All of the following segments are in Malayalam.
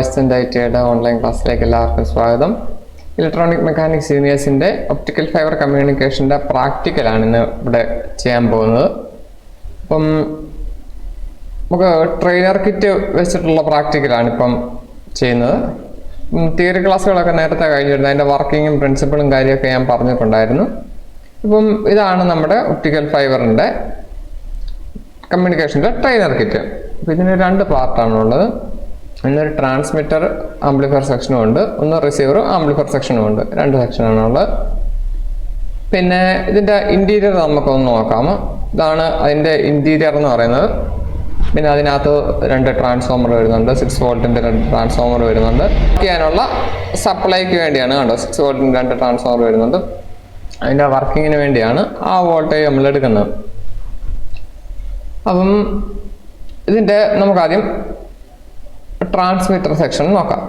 ഐറ്റിയുടെ ഓൺലൈൻ ക്ലാസ്സിലേക്ക് എല്ലാവർക്കും സ്വാഗതം. ഇലക്ട്രോണിക് മെക്കാനിക്സ് സീനിയേഴ്സിൻ്റെ ഒപ്റ്റിക്കൽ ഫൈബർ കമ്മ്യൂണിക്കേഷൻ്റെ പ്രാക്ടിക്കലാണ് ഇന്ന് ഇവിടെ ചെയ്യാൻ പോകുന്നത്. അപ്പം നമുക്ക് ട്രെയിനർ കിറ്റ് വെച്ചിട്ടുള്ള പ്രാക്ടിക്കലാണ് ഇപ്പം ചെയ്യുന്നത്. തിയറി ക്ലാസ്സുകളൊക്കെ നേരത്തെ കഴിഞ്ഞിരുന്നു. അതിൻ്റെ വർക്കിങ്ങും പ്രിൻസിപ്പിളും കാര്യമൊക്കെ ഞാൻ പറഞ്ഞിട്ടുണ്ടായിരുന്നു. ഇപ്പം ഇതാണ് നമ്മുടെ ഒപ്റ്റിക്കൽ ഫൈബറിൻ്റെ കമ്മ്യൂണിക്കേഷൻ്റെ ട്രെയിനർ കിറ്റ്. അപ്പോൾ ഇതിന് രണ്ട് പാർട്ടാണുള്ളത്. ഒന്നൊരു ട്രാൻസ്മിറ്റർ ആംപ്ലിഫയർ സെക്ഷനും ഉണ്ട്, ഒന്ന് റിസീവർ ആംപ്ലിഫയർ സെക്ഷനും ഉണ്ട്. രണ്ട് സെക്ഷനാണുള്ളത്. പിന്നെ ഇതിൻ്റെ ഇൻറ്റീരിയർ നമുക്കൊന്ന് നോക്കാമോ. ഇതാണ് അതിൻ്റെ ഇൻറ്റീരിയർ എന്ന് പറയുന്നത്. പിന്നെ അതിനകത്ത് രണ്ട് ട്രാൻസ്ഫോമർ വരുന്നുണ്ട്, 6 വോൾട്ടിൻ്റെ രണ്ട് ട്രാൻസ്ഫോമർ വരുന്നുണ്ട്. ചെയ്യാനുള്ള സപ്ലൈക്ക് വേണ്ടിയാണ്. കണ്ടോ, 6 വോൾട്ടിൻ്റെ രണ്ട് ട്രാൻസ്ഫോമർ വരുന്നുണ്ട്. അതിൻ്റെ വർക്കിങ്ങിന് വേണ്ടിയാണ് ആ വോൾട്ടേജ് നമ്മൾ എടുക്കുന്നത്. അപ്പം ഇതിൻ്റെ നമുക്കാദ്യം ട്രാൻസ്മിറ്റർ സെക്ഷൻ നോക്കാം.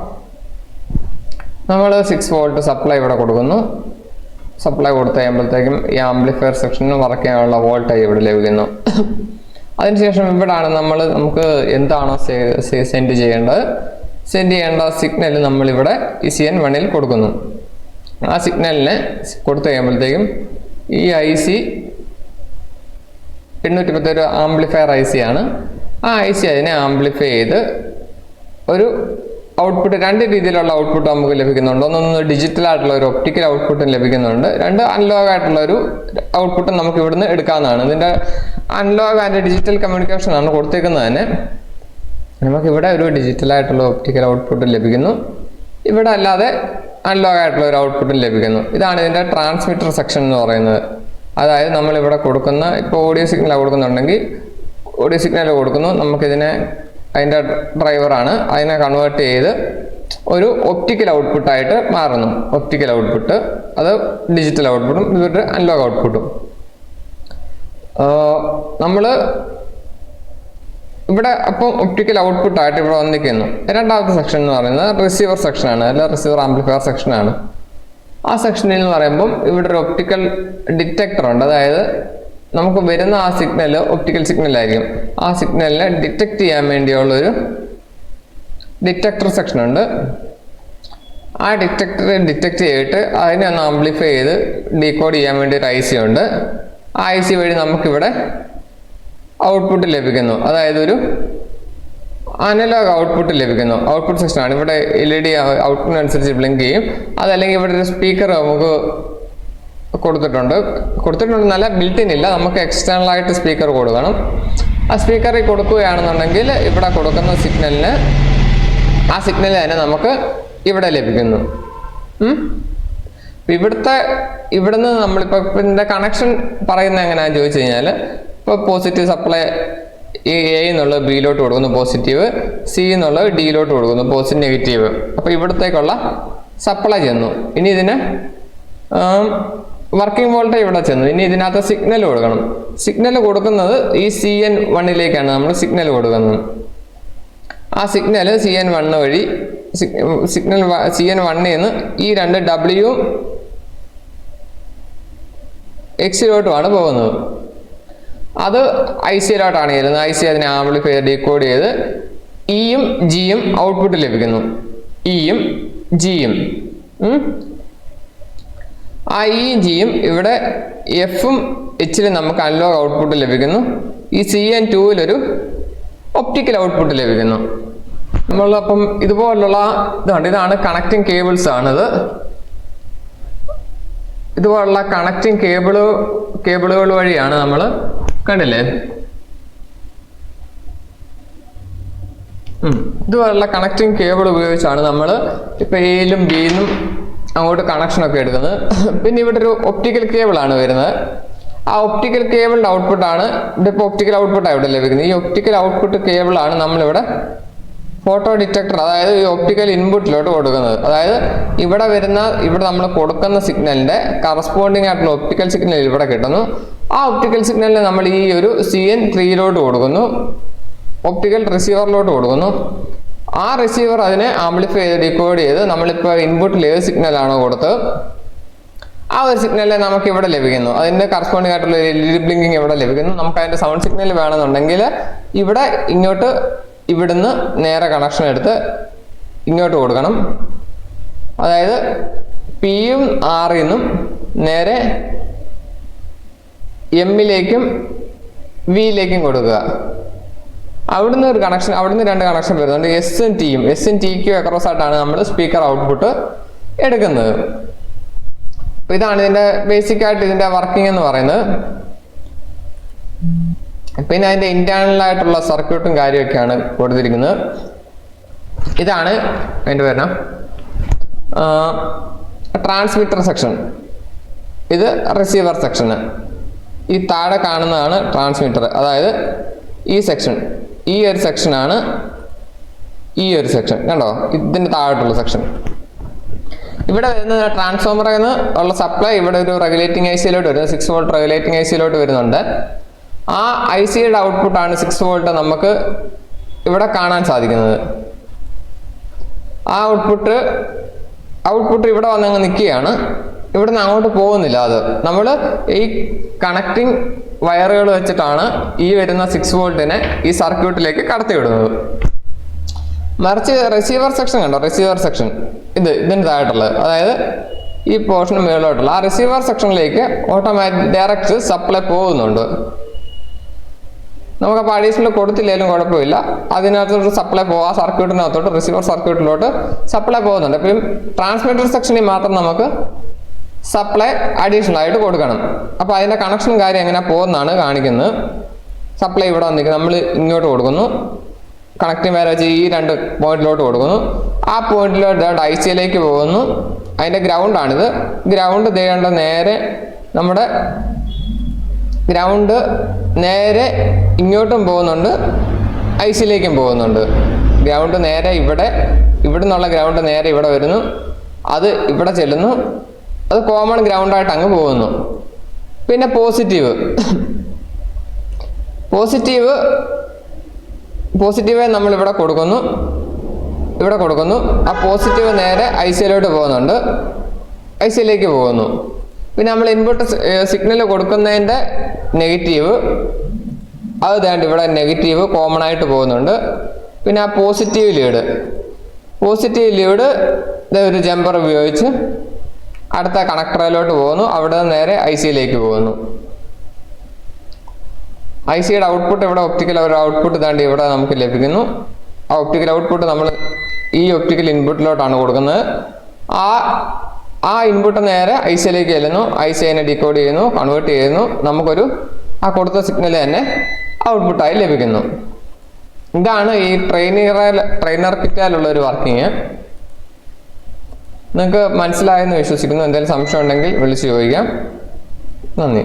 നമ്മൾ 6 വോൾട്ട് സപ്ലൈ ഇവിടെ കൊടുക്കുന്നു. സപ്ലൈ കൊടുത്തു കഴിയുമ്പോഴത്തേക്കും ഈ ആംപ്ലിഫയർ സെക്ഷന് വർക്ക് ചെയ്യാനുള്ള വോൾട്ടേജ് ഇവിടെ ലഭിക്കുന്നു. അതിനുശേഷം ഇവിടാണ് നമുക്ക് എന്താണോ സെൻഡ് ചെയ്യേണ്ടത്, സെൻഡ് ചെയ്യേണ്ട സിഗ്നൽ നമ്മളിവിടെ ECN1 കൊടുക്കുന്നു. ആ സിഗ്നലിനെ കൊടുത്തു കഴിയുമ്പോഴത്തേക്കും ഈ IC 810 ഒരു ആംപ്ലിഫയർ IC ആണ്. ആ IC അതിനെ ആംപ്ലിഫൈ ചെയ്ത് ഒരു ഔട്ട്പുട്ട്, രണ്ട് രീതിയിലുള്ള ഔട്ട്പുട്ട് നമുക്ക് ലഭിക്കുന്നുണ്ട്. ഒന്ന് ഡിജിറ്റൽ ആയിട്ടുള്ള ഒരു ഒപ്റ്റിക്കൽ ഔട്ട്പുട്ടും ലഭിക്കുന്നുണ്ട്, രണ്ട് അനലോഗ് ആയിട്ടുള്ള ഒരു ഔട്ട്പുട്ടും നമുക്ക് ഇവിടുന്ന് എടുക്കാവുന്നതാണ്. ഇതിൻ്റെ അനലോഗ് ആൻഡ് ഡിജിറ്റൽ കമ്മ്യൂണിക്കേഷൻ ആണ് കൊടുത്തേക്കുന്നത് തന്നെ. നമുക്കിവിടെ ഒരു ഡിജിറ്റലായിട്ടുള്ള ഒപ്റ്റിക്കൽ ഔട്ട്പുട്ട് ലഭിക്കുന്നു, ഇവിടെ അല്ലാതെ അനലോഗ് ആയിട്ടുള്ള ഒരു ഔട്ട്പുട്ടും ലഭിക്കുന്നു. ഇതാണ് ഇതിൻ്റെ ട്രാൻസ്മിറ്റർ സെക്ഷൻ എന്ന് പറയുന്നത്. അതായത് നമ്മളിവിടെ കൊടുക്കുന്ന, ഇപ്പോൾ ഓഡിയോ സിഗ്നൽ കൊടുക്കുന്നുണ്ടെങ്കിൽ ഓഡിയോ സിഗ്നൽ കൊടുക്കുന്നു, നമുക്കിതിനെ അതിൻ്റെ ഡ്രൈവറാണ്, അതിനെ കൺവേർട്ട് ചെയ്ത് ഒരു ഒപ്റ്റിക്കൽ ഔട്ട്പുട്ടായിട്ട് മാറുന്നു. ഒപ്റ്റിക്കൽ ഔട്ട്പുട്ട് അത് ഡിജിറ്റൽ ഔട്ട്പുട്ടും ഇവരുടെ അനലോഗ് ഔട്ട്പുട്ടും. നമ്മൾ ഇവിടെ അപ്പം ഒപ്റ്റിക്കൽ ഔട്ട്പുട്ടായിട്ട് ഇവിടെ വന്നിരിക്കുന്നു. രണ്ടാമത്തെ സെക്ഷൻ എന്ന് പറയുന്നത് റിസീവർ സെക്ഷനാണ്, അല്ല റിസീവർ ആംപ്ലിഫയർ സെക്ഷനാണ്. ആ സെക്ഷനിൽ എന്ന് പറയുമ്പം ഇവിടെ ഒരു ഒപ്റ്റിക്കൽ ഡിറ്റക്ടർ ഉണ്ട്. അതായത് നമുക്ക് വരുന്ന ആ സിഗ്നൽ ഒപ്റ്റിക്കൽ സിഗ്നലായിരിക്കും. ആ സിഗ്നലിനെ ഡിറ്റക്ട് ചെയ്യാൻ വേണ്ടിയുള്ളൊരു ഡിറ്റക്ടർ സെക്ഷൻ ഉണ്ട്. ആ ഡിറ്റക്ടറെ ഡിറ്റക്ട് ചെയ്തിട്ട് അതിനെ ഒന്ന് ആംപ്ലിഫൈ ചെയ്ത് ഡീകോഡ് ചെയ്യാൻ വേണ്ടി ഒരു IC ഉണ്ട്. ആ IC വഴി നമുക്കിവിടെ ഔട്ട്പുട്ട് ലഭിക്കുന്നു. അതായത് ഒരു അനലോഗ് ഔട്ട്പുട്ട് ലഭിക്കുന്നു. ഔട്ട്പുട്ട് സെക്ഷനാണ്. ഇവിടെ LED ഔട്ട്പുട്ടിനനുസരിച്ച് ബ്ലിങ്ക് ചെയ്യും. അതല്ലെങ്കിൽ ഇവിടെ ഒരു സ്പീക്കർ നമുക്ക് കൊടുത്തിട്ടുണ്ടെന്നല്ല, ബിൽറ്റിൻ ഇല്ല, നമുക്ക് എക്സ്റ്റേണൽ ആയിട്ട് സ്പീക്കർ കൊടുക്കണം. ആ സ്പീക്കറിൽ കൊടുക്കുകയാണെന്നുണ്ടെങ്കിൽ ഇവിടെ കൊടുക്കുന്ന സിഗ്നലിന്, ആ സിഗ്നൽ തന്നെ നമുക്ക് ഇവിടെ ലഭിക്കുന്നു. ഇവിടുന്ന് നമ്മളിപ്പോൾ ഇതിൻ്റെ കണക്ഷൻ പറയുന്നത് എങ്ങനെയാണെന്ന് ചോദിച്ചു കഴിഞ്ഞാൽ, ഇപ്പോൾ പോസിറ്റീവ് സപ്ലൈ A എന്നുള്ളത് Bയിലോട്ട് കൊടുക്കുന്നു പോസിറ്റീവ്, C എന്നുള്ളത് Dയിലോട്ട് കൊടുക്കുന്നു പോസിറ്റീവ് നെഗറ്റീവ്. അപ്പോൾ ഇവിടത്തേക്കുള്ള സപ്ലൈ ചെന്നു. ഇനി ഇതിന് വർക്കിംഗ് വോൾട്ടേജ് ഇവിടെ ചെന്നു. ഇനി ഇതിനകത്ത് സിഗ്നൽ കൊടുക്കണം. സിഗ്നൽ കൊടുക്കുന്നത് ഈ CN1 നമ്മൾ സിഗ്നൽ കൊടുക്കുന്നത്. ആ സിഗ്നൽ CN1 വഴി സിഗ്നൽ CN1 നിന്ന് ഈ രണ്ട് W Xയിലോട്ടുമാണ് പോകുന്നത്. അത് ICയിലോട്ടാണ് ചെല്ലുന്നത്. IC അതിനെ ആംപ്ലിഫൈ ഡീകോഡ് ചെയ്ത് Eയും Gയും ഔട്ട്പുട്ട് ലഭിക്കുന്നു. Eയും Gയും ആ Eയും Gയും ഇവിടെ Fഉം Hലും നമുക്ക് അനലോഗ് ഔട്ട്പുട്ട് ലഭിക്കുന്നു. ഈ CN2 ഒപ്റ്റിക്കൽ ഔട്ട്പുട്ട് ലഭിക്കുന്നു. നമ്മളപ്പം ഇതുപോലുള്ള ഇതാണ് കണക്റ്റിംഗ് കേബിൾസ് ആണിത്. ഇതുപോലുള്ള കണക്റ്റിംഗ് കേബിളുകൾ വഴിയാണ് നമ്മൾ, കണ്ടില്ലേ, ഇതുപോലുള്ള കണക്റ്റിംഗ് കേബിൾ ഉപയോഗിച്ചാണ് നമ്മൾ ഇപ്പം Aയിലും Bയിലും അങ്ങോട്ട് കണക്ഷനൊക്കെ എടുക്കുന്നത്. പിന്നെ ഇവിടെ ഒരു ഒപ്റ്റിക്കൽ കേബിളാണ് വരുന്നത്. ആ ഒപ്റ്റിക്കൽ കേബിളിൻ്റെ ഔട്ട്പുട്ടാണ് ഇതിപ്പോൾ ഒപ്റ്റിക്കൽ ഔട്ട്പുട്ടാണ് ഇവിടെ ലഭിക്കുന്നത്. ഈ ഒപ്റ്റിക്കൽ ഔട്ട്പുട്ട് കേബിളാണ് നമ്മളിവിടെ ഫോട്ടോ ഡിറ്റക്ടർ, അതായത് ഈ ഒപ്റ്റിക്കൽ ഇൻപുട്ടിലോട്ട് കൊടുക്കുന്നത്. അതായത് ഇവിടെ നമ്മൾ കൊടുക്കുന്ന സിഗ്നലിൻ്റെ കറസ്പോണ്ടിങ് ആയിട്ടുള്ള ഒപ്റ്റിക്കൽ സിഗ്നൽ ഇവിടെ കിട്ടുന്നു. ആ ഒപ്റ്റിക്കൽ സിഗ്നലിനെ നമ്മൾ ഈ ഒരു CN3 കൊടുക്കുന്നു, ഒപ്റ്റിക്കൽ റിസീവറിലോട്ട് കൊടുക്കുന്നു. ആ റിസീവർ അതിനെ ആംപ്ലിഫൈ ചെയ്ത് ഡീകോഡ് ചെയ്ത് നമ്മളിപ്പോൾ ഇൻപുട്ടിൽ ഏത് സിഗ്നലാണോ കൊടുത്തത് ആ ഒരു സിഗ്നലിനെ നമുക്ക് ഇവിടെ ലഭിക്കുന്നു. അതിൻ്റെ കറസ്പോണ്ടിങ് ആയിട്ടുള്ള LED ബ്ലിങ്കിങ് ഇവിടെ ലഭിക്കുന്നു. നമുക്ക് അതിൻ്റെ സൗണ്ട് സിഗ്നൽ വേണമെന്നുണ്ടെങ്കിൽ ഇവിടെ ഇവിടുന്ന് നേരെ കണക്ഷൻ എടുത്ത് ഇങ്ങോട്ട് കൊടുക്കണം. അതായത് പിയും ആറിൽ നിന്നും നേരെ എമ്മിലേക്കും വിയിലേക്കും കൊടുക്കുക. അവിടുന്ന് ഒരു കണക്ഷൻ, അവിടുന്ന് രണ്ട് കണക്ഷൻ വരുന്നുണ്ട്, എസും ടിയും. എസും ടിക്കും അക്രോസ് ആയിട്ടാണ് നമ്മൾ സ്പീക്കർ ഔട്ട്പുട്ട് എടുക്കുന്നത്. അപ്പോൾ ഇതാണ് ഇതിൻ്റെ ബേസിക് ആയിട്ട് ഇതിൻ്റെ വർക്കിംഗ് എന്ന് പറയുന്നത്. പിന്നെ അതിൻ്റെ ഇന്റേണൽ ആയിട്ടുള്ള സർക്യൂട്ടും കാര്യമൊക്കെയാണ് കൊടുത്തിരിക്കുന്നത്. ഇതാണ് അതിൻ്റെ പേര് ട്രാൻസ്മിറ്റർ സെക്ഷൻ, ഇത് റിസീവർ സെക്ഷന്. ഈ താഴെ കാണുന്നതാണ് ട്രാൻസ്മിറ്റർ. അതായത് ഈ സെക്ഷൻ, ഈ ഒരു സെക്ഷനാണ് ഈ ഒരു സെക്ഷൻ, കണ്ടോ, ഇതിൻ്റെ താഴോട്ടുള്ള സെക്ഷൻ. ഇവിടെ വരുന്ന ട്രാൻസ്ഫോമറിൽ നിന്ന് ഉള്ള സപ്ലൈ ഇവിടെ ഒരു റെഗുലേറ്റിംഗ് ഐ സിയിലോട്ട് വരുന്നത്, 6 വോൾട്ട് റെഗുലേറ്റിംഗ് ഐ സിയിലോട്ട് വരുന്നുണ്ട്. ആ ഐ സിയുടെ ഔട്ട്പുട്ടാണ് 6 വോൾട്ട് നമുക്ക് ഇവിടെ കാണാൻ സാധിക്കുന്നത്. ആ ഔട്ട്പുട്ട് ഇവിടെ വന്നങ്ങ് നിൽക്കുകയാണ്, ഇവിടുന്ന് അങ്ങോട്ട് പോകുന്നില്ല. അത് നമ്മൾ ഈ കണക്റ്റിംഗ് വയറുകൾ വെച്ചിട്ടാണ് ഈ വരുന്ന 6 വോൾട്ടിനെ ഈ സർക്യൂട്ടിലേക്ക് കടത്തിവിടുന്നത്. മറിച്ച് റിസീവർ സെക്ഷൻ കണ്ടോ, റിസീവർ സെക്ഷൻ ഇതിന് താഴെട്ടുള്ളത്, അതായത് ഈ പോർഷന് മുകളിലോട്ടുള്ള ആ റിസീവർ സെക്ഷനിലേക്ക് ഓട്ടോമാറ്റിക് ഡയറക്റ്റ് സപ്ലൈ പോകുന്നുണ്ട്. നമുക്കപ്പോൾ അഡീഷണൽ കൊടുത്തില്ലെങ്കിലും കുഴപ്പമില്ല, അതിനകത്തോട്ട് സപ്ലൈ പോകും. ആ സർക്യൂട്ടിനകത്തോട്ട് റിസീവർ സർക്യൂട്ടിലോട്ട് സപ്ലൈ പോകുന്നുണ്ട്. അപ്പം ട്രാൻസ്മിറ്റർ സെക്ഷനിൽ മാത്രം നമുക്ക് സപ്ലൈ അഡീഷണൽ ആയിട്ട് കൊടുക്കണം. അപ്പോൾ അതിൻ്റെ കണക്ഷൻ കാര്യം എങ്ങനെ പോകുന്നതാണ് കാണിക്കുന്നത്. സപ്ലൈ ഇവിടെ വന്നിരിക്കുന്നത്, നമ്മൾ ഇങ്ങോട്ട് കൊടുക്കുന്നു, കണക്റ്റിംഗ് വയർ വെച്ച് ഈ രണ്ട് പോയിന്റിലോട്ട് കൊടുക്കുന്നു. ആ പോയിന്റിലോട്ട് ഐ സിയിലേക്ക് പോകുന്നു. അതിൻ്റെ ഗ്രൗണ്ടാണിത്. ഗ്രൗണ്ട് ദേണ്ട നേരെ നമ്മുടെ ഗ്രൗണ്ട് നേരെ ഇങ്ങോട്ടും പോകുന്നുണ്ട്, ഐ സിയിലേക്കും പോകുന്നുണ്ട്. ഗ്രൗണ്ട് നേരെ ഇവിടെ നിന്നുള്ള ഗ്രൗണ്ട് നേരെ ഇവിടെ വരുന്നു, അത് ഇവിടെ ചെല്ലുന്നു, അത് കോമൺ ഗ്രൗണ്ടായിട്ട് അങ്ങ് പോകുന്നു. പിന്നെ പോസിറ്റീവ് നമ്മൾ ഇവിടെ കൊടുക്കുന്നു. ആ പോസിറ്റീവ് നേരെ ഐ സിയിലോട്ട് പോകുന്നുണ്ട്, ഐ സിയിലേക്ക് പോകുന്നു. പിന്നെ നമ്മൾ ഇൻപുട്ട് സിഗ്നൽ കൊടുക്കുന്നതിൻ്റെ നെഗറ്റീവ്, അത് വേണ്ട ഇവിടെ നെഗറ്റീവ് കോമൺ ആയിട്ട് പോകുന്നുണ്ട്. പിന്നെ ആ പോസിറ്റീവ് ലീഡ് ഒരു ജമ്പർ ഉപയോഗിച്ച് അടുത്ത കണക്ടറിലോട്ട് പോകുന്നു, അവിടെ നേരെ ഐ സിയിലേക്ക് പോകുന്നു. ഐ സിയുടെ ഔട്ട്പുട്ട് ഇവിടെ ഒപ്റ്റിക്കൽ ഒരു ഔട്ട്പുട്ട് താണ്ടി ഇവിടെ നമുക്ക് ലഭിക്കുന്നു. ആ ഒപ്റ്റിക്കൽ ഔട്ട്പുട്ട് നമ്മൾ ഈ ഒപ്റ്റിക്കൽ ഇൻപുട്ടിലോട്ടാണ് കൊടുക്കുന്നത്. ആ ഇൻപുട്ട് നേരെ ഐ സിയിലേക്ക് ചെല്ലുന്നു, ഐ സി അതിനെ ഡീകോഡ് ചെയ്യുന്നു, കൺവേർട്ട് ചെയ്യുന്നു, നമുക്കൊരു ആ കൊടുത്ത സിഗ്നൽ തന്നെ ഔട്ട്പുട്ടായി ലഭിക്കുന്നു. ഇതാണ് ഈ ട്രെയിനർ കിറ്റാലുള്ള ഒരു വർക്കിംഗ്. നിങ്ങൾക്ക് മനസ്സിലായെന്ന് വിശ്വസിക്കുന്നു. എന്തെങ്കിലും സംശയം ഉണ്ടെങ്കിൽ വിളിച്ചു ചോദിക്കാം. നന്ദി.